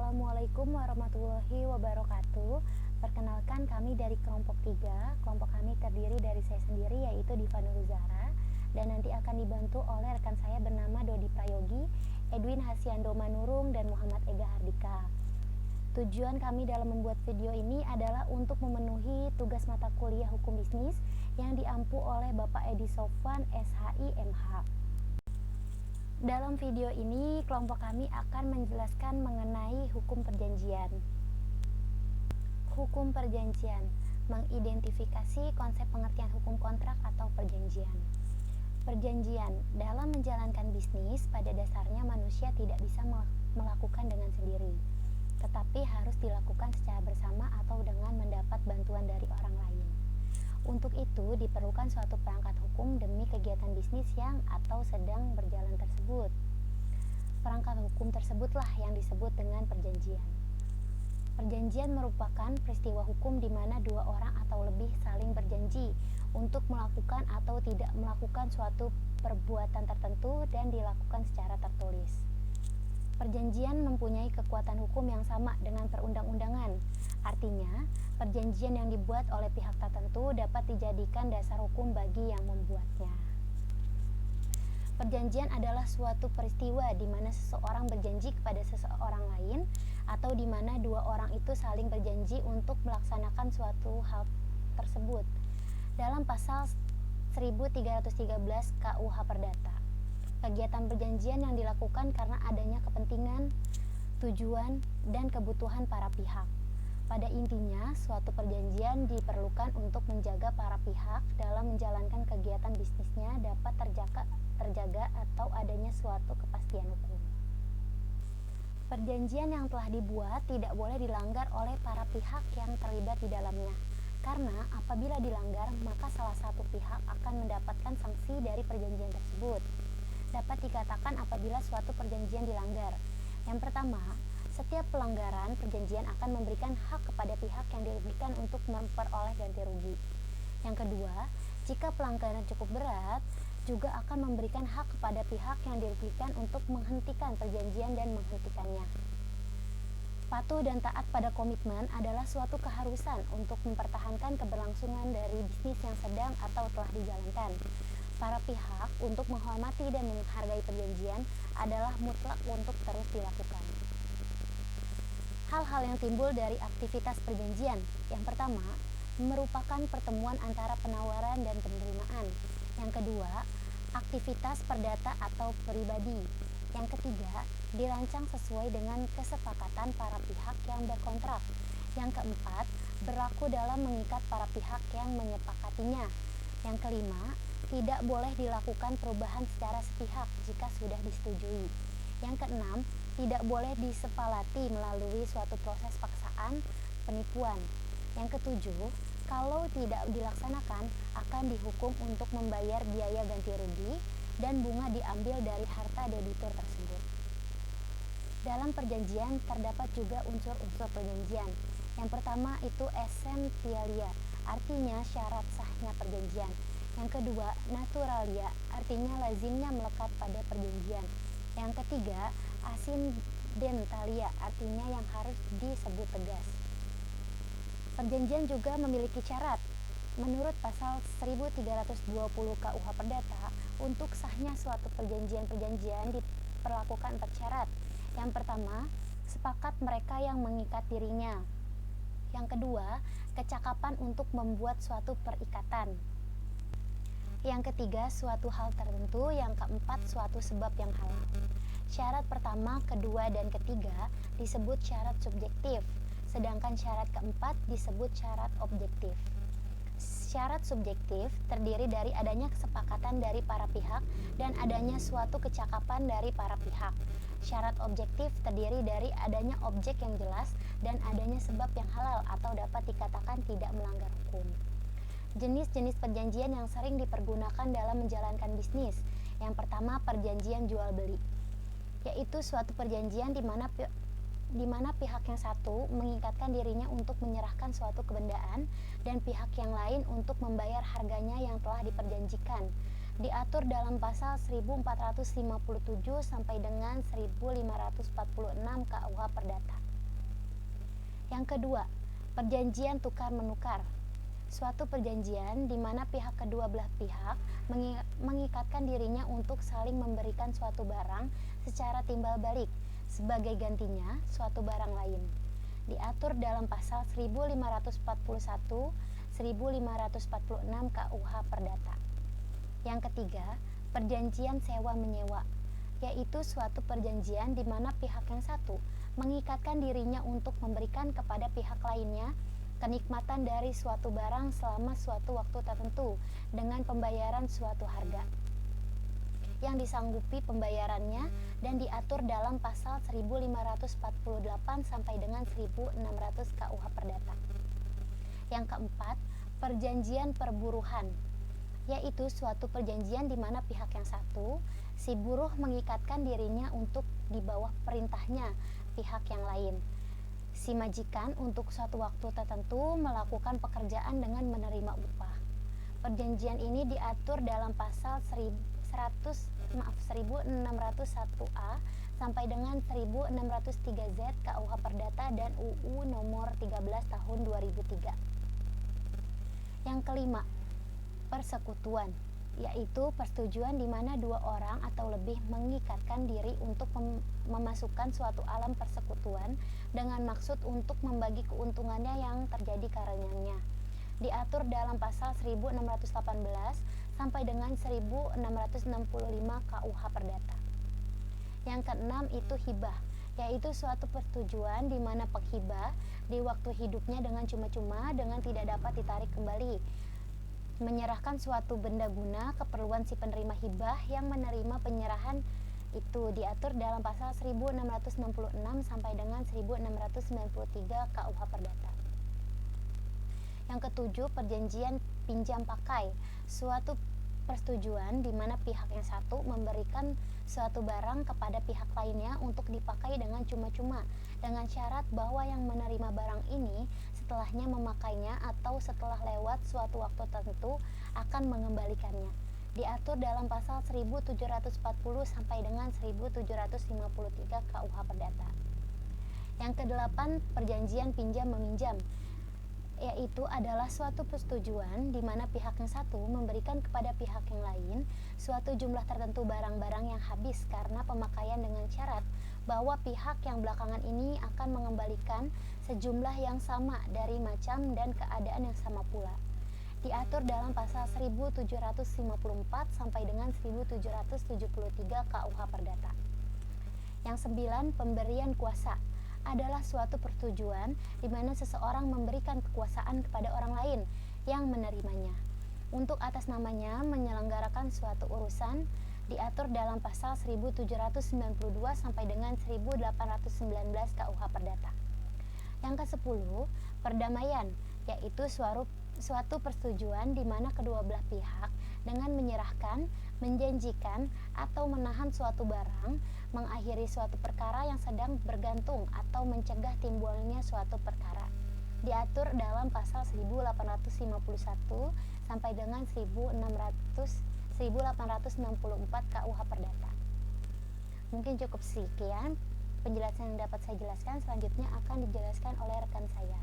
Assalamualaikum warahmatullahi wabarakatuh. Perkenalkan, kami dari kelompok 3. Kelompok kami terdiri dari saya sendiri, yaitu Diva Nuruzara, dan nanti akan dibantu oleh rekan saya bernama Dodi Prayogi, Edwin Hasyando Manurung, dan Muhammad Ega Hardika. Tujuan kami dalam membuat video ini adalah untuk memenuhi tugas mata kuliah hukum bisnis yang diampu oleh Bapak Edi Sofwan, SHI, MH. Dalam video ini, kelompok kami akan menjelaskan mengenai hukum perjanjian. Hukum perjanjian mengidentifikasi konsep pengertian hukum kontrak atau perjanjian. Perjanjian dalam menjalankan bisnis pada dasarnya manusia tidak bisa melakukan dengan sendiri, tetapi harus dilakukan secara bersama atau dengan mendapat bantuan dari orang lain. Untuk itu diperlukan suatu perangkat hukum demi kegiatan bisnis yang atau sedang berjalan tersebut. Perangkat hukum tersebutlah yang disebut dengan perjanjian. Perjanjian merupakan peristiwa hukum di mana dua orang atau lebih saling berjanji untuk melakukan atau tidak melakukan suatu perbuatan tertentu dan dilakukan secara tertulis. Perjanjian mempunyai kekuatan hukum yang sama dengan perundang-undangan. Artinya, perjanjian yang dibuat oleh pihak tertentu dapat dijadikan dasar hukum bagi yang membuatnya. Perjanjian adalah suatu peristiwa di mana seseorang berjanji kepada seseorang lain atau di mana dua orang itu saling berjanji untuk melaksanakan suatu hal tersebut. Dalam pasal 1313 KUH Perdata, kegiatan perjanjian yang dilakukan karena adanya kepentingan, tujuan, dan kebutuhan para pihak. Pada intinya, suatu perjanjian diperlukan untuk menjaga para pihak dalam menjalankan kegiatan bisnisnya dapat terjaga atau adanya suatu kepastian hukum. Perjanjian yang telah dibuat tidak boleh dilanggar oleh para pihak yang terlibat di dalamnya, karena apabila dilanggar, maka salah satu pihak akan mendapatkan sanksi dari perjanjian tersebut. Dapat dikatakan apabila suatu perjanjian dilanggar. Yang pertama, setiap pelanggaran perjanjian akan memberikan hak kepada pihak yang dirugikan untuk memperoleh ganti rugi. Yang kedua, jika pelanggaran cukup berat, juga akan memberikan hak kepada pihak yang dirugikan untuk menghentikan perjanjian dan menghentikannya. Patuh dan taat pada komitmen adalah suatu keharusan untuk mempertahankan keberlangsungan dari bisnis yang sedang atau telah dijalankan. Para pihak untuk menghormati dan menghargai perjanjian adalah mutlak untuk terus dilakukan. Hal-hal yang timbul dari aktivitas perjanjian. Yang pertama, merupakan pertemuan antara penawaran dan penerimaan. Yang kedua, aktivitas perdata atau pribadi. Yang ketiga, dirancang sesuai dengan kesepakatan para pihak yang berkontrak. Yang keempat, berlaku dalam mengikat para pihak yang menyepakatinya. Yang kelima, tidak boleh dilakukan perubahan secara sepihak jika sudah disetujui. Yang keenam, tidak boleh disepalati melalui suatu proses paksaan, penipuan. Yang ketujuh, kalau tidak dilaksanakan akan dihukum untuk membayar biaya ganti rugi dan bunga diambil dari harta debitur tersebut. Dalam perjanjian terdapat juga unsur-unsur perjanjian. Yang pertama itu essentialia, artinya syarat sahnya perjanjian. Yang kedua, naturalia, artinya lazimnya melekat pada perjanjian. Yang ketiga, accidentalia, artinya yang harus disebut tegas. Perjanjian juga memiliki syarat. Menurut pasal 1320 KUH Perdata, untuk sahnya suatu perjanjian diperlakukan 4 syarat. Yang pertama, sepakat mereka yang mengikat dirinya. Yang kedua, kecakapan untuk membuat suatu perikatan. Yang ketiga, suatu hal tertentu. Yang keempat, suatu sebab yang halal. Syarat pertama, kedua, dan ketiga disebut syarat subjektif, sedangkan syarat keempat disebut syarat objektif. Syarat subjektif terdiri dari adanya kesepakatan dari para pihak dan adanya suatu kecakapan dari para pihak. Syarat objektif terdiri dari adanya objek yang jelas dan adanya sebab yang halal atau dapat dikatakan tidak melanggar hukum. Jenis-jenis perjanjian yang sering dipergunakan dalam menjalankan bisnis. Yang pertama, perjanjian jual beli, yaitu suatu perjanjian di mana pihak yang satu mengikatkan dirinya untuk menyerahkan suatu kebendaan dan pihak yang lain untuk membayar harganya yang telah diperjanjikan. Diatur dalam pasal 1457 sampai dengan 1546 KUH Perdata. Yang kedua, perjanjian tukar-menukar. Suatu perjanjian di mana pihak kedua belah pihak mengikatkan dirinya untuk saling memberikan suatu barang secara timbal balik sebagai gantinya suatu barang lain. Diatur dalam pasal 1541, 1546 KUH Perdata. Yang ketiga, perjanjian sewa-menyewa, yaitu suatu perjanjian di mana pihak yang satu mengikatkan dirinya untuk memberikan kepada pihak lainnya kenikmatan dari suatu barang selama suatu waktu tertentu dengan pembayaran suatu harga yang disanggupi pembayarannya dan diatur dalam pasal 1548 sampai dengan 1600 KUH Perdata. Yang keempat, perjanjian perburuhan, yaitu suatu perjanjian di mana pihak yang satu, si buruh mengikatkan dirinya untuk di bawah perintahnya pihak yang lain, si majikan untuk suatu waktu tertentu melakukan pekerjaan dengan menerima upah. Perjanjian ini diatur dalam pasal 1601A sampai dengan 1603Z KUH Perdata dan UU nomor 13 tahun 2003. Yang kelima, persekutuan, yaitu persetujuan di mana dua orang atau lebih mengikatkan diri untuk memasukkan suatu alam persekutuan dengan maksud untuk membagi keuntungannya yang terjadi karenanya. Diatur dalam pasal 1618 sampai dengan 1665 KUH Perdata. Yang keenam itu hibah, yaitu suatu persetujuan di mana penghibah di waktu hidupnya dengan cuma-cuma dengan tidak dapat ditarik kembali, menyerahkan suatu benda guna keperluan si penerima hibah yang menerima penyerahan itu. Diatur dalam pasal 1666 sampai dengan 1693 KUH Perdata. Yang ketujuh, perjanjian pinjam pakai, suatu persetujuan di mana pihak yang satu memberikan suatu barang kepada pihak lainnya untuk dipakai dengan cuma-cuma dengan syarat bahwa yang menerima barang ini setelahnya memakainya atau setelah lewat suatu waktu tertentu akan mengembalikannya. Diatur dalam pasal 1740 sampai dengan 1753 KUH Perdata. Yang kedelapan, perjanjian pinjam-meminjam, yaitu adalah suatu persetujuan di mana pihak yang satu memberikan kepada pihak yang lain suatu jumlah tertentu barang-barang yang habis karena pemakaian dengan syarat bahwa pihak yang belakangan ini akan mengembalikan sejumlah yang sama dari macam dan keadaan yang sama pula. Diatur dalam pasal 1754 sampai dengan 1773 KUH Perdata. Yang sembilan, pemberian kuasa, adalah suatu persetujuan di mana seseorang memberikan kekuasaan kepada orang lain yang menerimanya untuk atas namanya menyelenggarakan suatu urusan. Diatur dalam pasal 1792 sampai dengan 1819 KUH Perdata. Yang ke-10, perdamaian, yaitu suatu persetujuan di mana kedua belah pihak dengan menyerahkan, menjanjikan, atau menahan suatu barang, mengakhiri suatu perkara yang sedang bergantung atau mencegah timbulnya suatu perkara. Diatur dalam pasal 1851 sampai dengan 1864 KUH Perdata. Mungkin cukup sekian penjelasan yang dapat saya jelaskan. Selanjutnya akan dijelaskan oleh rekan saya.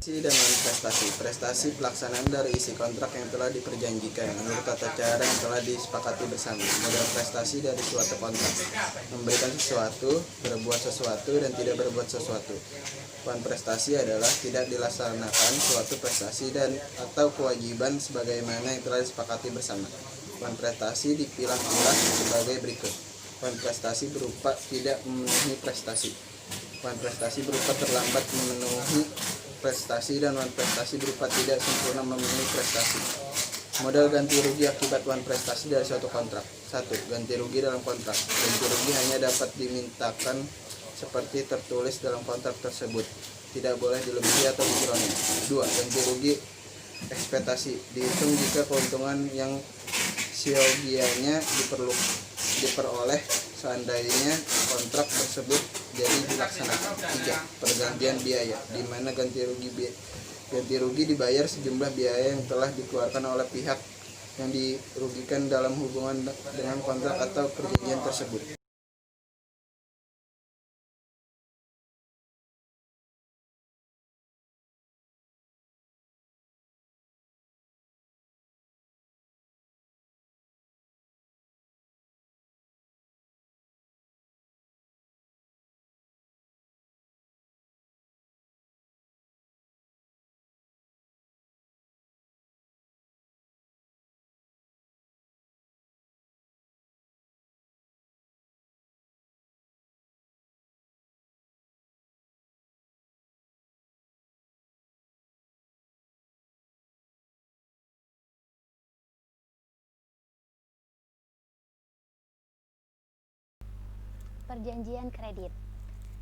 Dan prestasi pelaksanaan dari isi kontrak yang telah diperjanjikan menurut tata cara yang telah disepakati bersama. Modal prestasi dari suatu kontrak: memberikan sesuatu, berbuat sesuatu, dan tidak berbuat sesuatu. Poin prestasi adalah tidak dilaksanakan suatu prestasi dan atau kewajiban sebagaimana yang telah disepakati bersama. Poin prestasi dipilah-pilah sebagai berikut. Poin prestasi berupa tidak memenuhi prestasi. Poin prestasi berupa terlambat memenuhi prestasi, dan wan prestasi berupa tidak sempurna memenuhi prestasi. Modal ganti rugi akibat wan prestasi dari suatu kontrak. 1. Ganti rugi dalam kontrak. Ganti rugi hanya dapat dimintakan seperti tertulis dalam kontrak tersebut, tidak boleh dilebihi atau dikurangi. 2. Ganti rugi ekspektasi, dihitung jika keuntungan yang siogianya diperoleh seandainya kontrak tersebut jadi dilaksanakan. 3. Pergantian biaya, di mana ganti rugi dibayar sejumlah biaya yang telah dikeluarkan oleh pihak yang dirugikan dalam hubungan dengan kontrak atau perjanjian tersebut. Perjanjian kredit.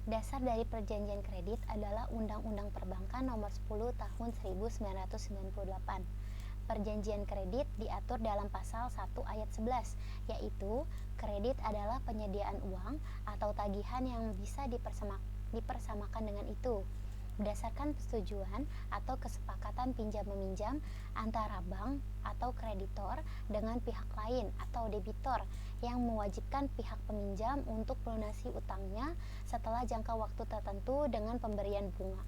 Dasar dari perjanjian kredit adalah Undang-Undang Perbankan Nomor 10 Tahun 1998. Perjanjian kredit diatur dalam pasal 1 ayat 11, yaitu kredit adalah penyediaan uang atau tagihan yang bisa dipersamakan dengan itu berdasarkan persetujuan atau kesepakatan pinjam-meminjam antara bank atau kreditor dengan pihak lain atau debitor yang mewajibkan pihak peminjam untuk melunasi utangnya setelah jangka waktu tertentu dengan pemberian bunga.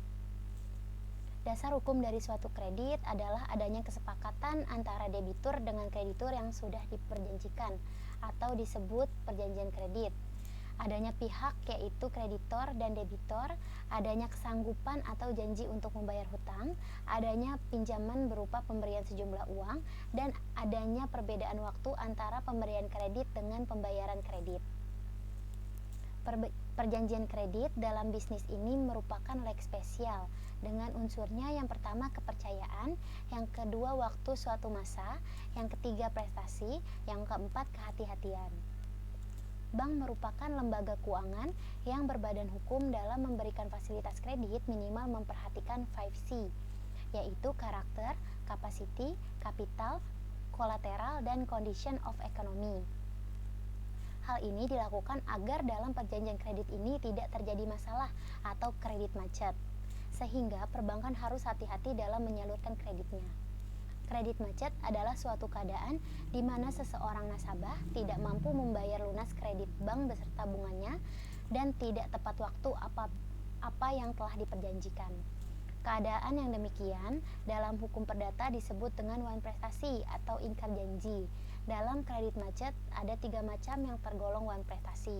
Dasar hukum dari suatu kredit adalah adanya kesepakatan antara debitur dengan kreditur yang sudah diperjanjikan atau disebut perjanjian kredit. Adanya pihak yaitu kreditor dan debitor, adanya kesanggupan atau janji untuk membayar hutang, adanya pinjaman berupa pemberian sejumlah uang, dan adanya perbedaan waktu antara pemberian kredit dengan pembayaran kredit. Perjanjian kredit dalam bisnis ini merupakan leg spesial dengan unsurnya yang pertama kepercayaan, yang kedua waktu suatu masa, yang ketiga prestasi, yang keempat kehati-hatian. Bank merupakan lembaga keuangan yang berbadan hukum dalam memberikan fasilitas kredit minimal memperhatikan 5C, yaitu karakter, capacity, capital, collateral, dan condition of economy. Hal ini dilakukan agar dalam perjanjian kredit ini tidak terjadi masalah atau kredit macet, sehingga perbankan harus hati-hati dalam menyalurkan kreditnya. Kredit macet adalah suatu keadaan di mana seseorang nasabah tidak mampu membayar lunas kredit bank beserta bunganya dan tidak tepat waktu apa yang telah diperjanjikan. Keadaan yang demikian dalam hukum perdata disebut dengan wan prestasi atau ingkar janji. Dalam kredit macet ada 3 macam yang tergolong wan prestasi.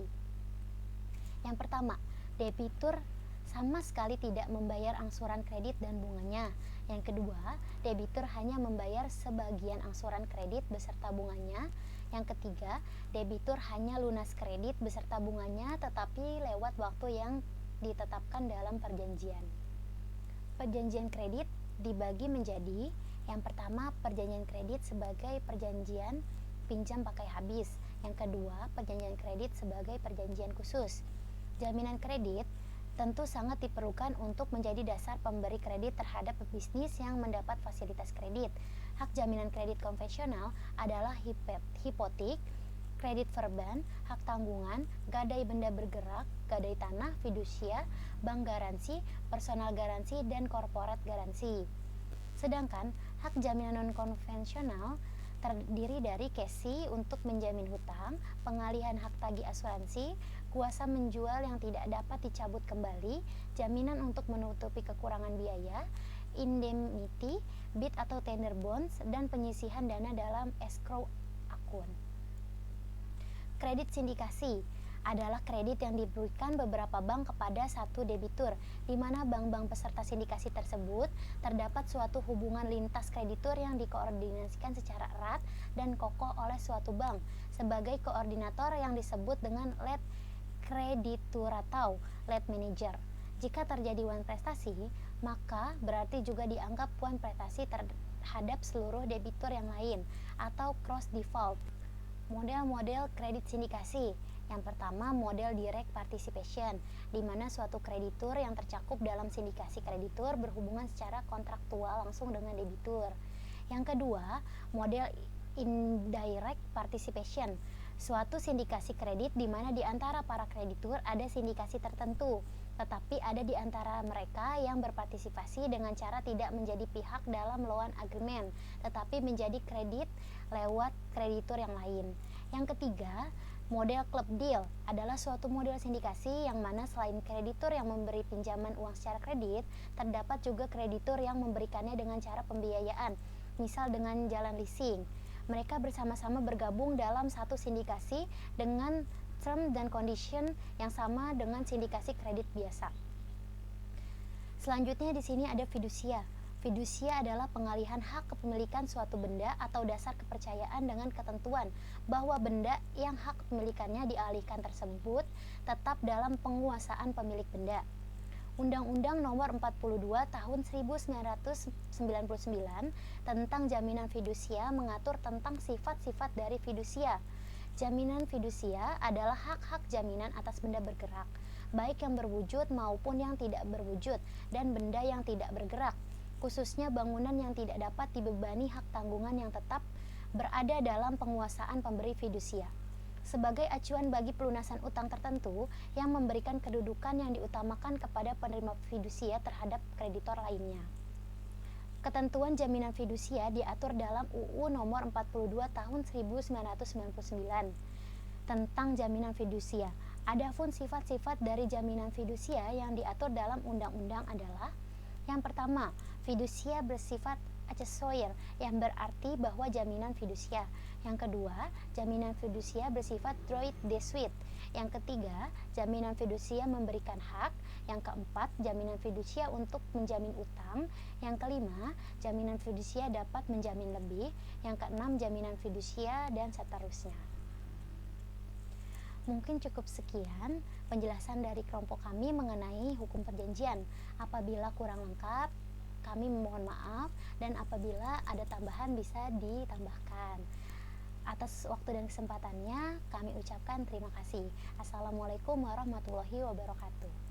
Yang pertama, debitur sama sekali tidak membayar angsuran kredit dan bunganya. Yang kedua, debitur hanya membayar sebagian angsuran kredit beserta bunganya. Yang ketiga, debitur hanya lunas kredit beserta bunganya tetapi lewat waktu yang ditetapkan dalam perjanjian. Perjanjian kredit dibagi menjadi yang pertama, perjanjian kredit sebagai perjanjian pinjam pakai habis. Yang kedua, perjanjian kredit sebagai perjanjian khusus. Jaminan kredit tentu sangat diperlukan untuk menjadi dasar pemberi kredit terhadap pebisnis yang mendapat fasilitas kredit. Hak jaminan kredit konvensional adalah hipotek, kredit verban, hak tanggungan, gadai benda bergerak, gadai tanah, fidusia, bank garansi, personal garansi, dan korporat garansi. Sedangkan hak jaminan non-konvensional terdiri dari KESI untuk menjamin hutang, pengalihan hak tagih asuransi, kuasa menjual yang tidak dapat dicabut kembali, jaminan untuk menutupi kekurangan biaya, indemnity, bid atau tender bonds, dan penyisihan dana dalam escrow akun. Kredit sindikasi adalah kredit yang diberikan beberapa bank kepada satu debitur, di mana bank-bank peserta sindikasi tersebut terdapat suatu hubungan lintas kreditur yang dikoordinasikan secara erat dan kokoh oleh suatu bank sebagai koordinator yang disebut dengan lead kreditur atau lead manager. Jika terjadi wan prestasi, maka berarti juga dianggap wan prestasi terhadap seluruh debitur yang lain atau cross default. Model-model kredit sindikasi. Yang pertama, model direct participation, di mana suatu kreditur yang tercakup dalam sindikasi kreditur berhubungan secara kontraktual langsung dengan debitur. Yang kedua, model indirect participation, suatu sindikasi kredit di mana di antara para kreditur ada sindikasi tertentu, tetapi ada di antara mereka yang berpartisipasi dengan cara tidak menjadi pihak dalam loan agreement, tetapi menjadi kredit lewat kreditur yang lain. Yang ketiga, model club deal adalah suatu model sindikasi yang mana selain kreditur yang memberi pinjaman uang secara kredit, terdapat juga kreditur yang memberikannya dengan cara pembiayaan, misal dengan jalan leasing. Mereka bersama-sama bergabung dalam satu sindikasi dengan term dan condition yang sama dengan sindikasi kredit biasa. Selanjutnya di sini ada fidusia. Fidusia adalah pengalihan hak kepemilikan suatu benda atau dasar kepercayaan dengan ketentuan bahwa benda yang hak kepemilikannya dialihkan tersebut tetap dalam penguasaan pemilik benda. Undang-Undang Nomor 42 Tahun 1999 tentang jaminan fidusia mengatur tentang sifat-sifat dari fidusia. Jaminan fidusia adalah hak-hak jaminan atas benda bergerak, baik yang berwujud maupun yang tidak berwujud, dan benda yang tidak bergerak, khususnya bangunan yang tidak dapat dibebani hak tanggungan yang tetap berada dalam penguasaan pemberi fidusia, sebagai acuan bagi pelunasan utang tertentu yang memberikan kedudukan yang diutamakan kepada penerima fidusia terhadap kreditor lainnya. Ketentuan jaminan fidusia diatur dalam UU Nomor 42 Tahun 1999 tentang jaminan fidusia. Adapun sifat-sifat dari jaminan fidusia yang diatur dalam undang-undang adalah: yang pertama, fidusia bersifat aksesorir, yang berarti bahwa jaminan fidusia. Yang kedua, jaminan fidusia bersifat droit de suite. Yang ketiga, jaminan fidusia memberikan hak. Yang keempat, jaminan fidusia untuk menjamin utang. Yang kelima, jaminan fidusia dapat menjamin lebih. Yang keenam, jaminan fidusia, dan seterusnya. Mungkin cukup sekian penjelasan dari kelompok kami mengenai hukum perjanjian. Apabila kurang lengkap, kami memohon maaf, dan apabila ada tambahan bisa ditambahkan. Atas waktu dan kesempatannya kami ucapkan terima kasih. Assalamualaikum warahmatullahi wabarakatuh.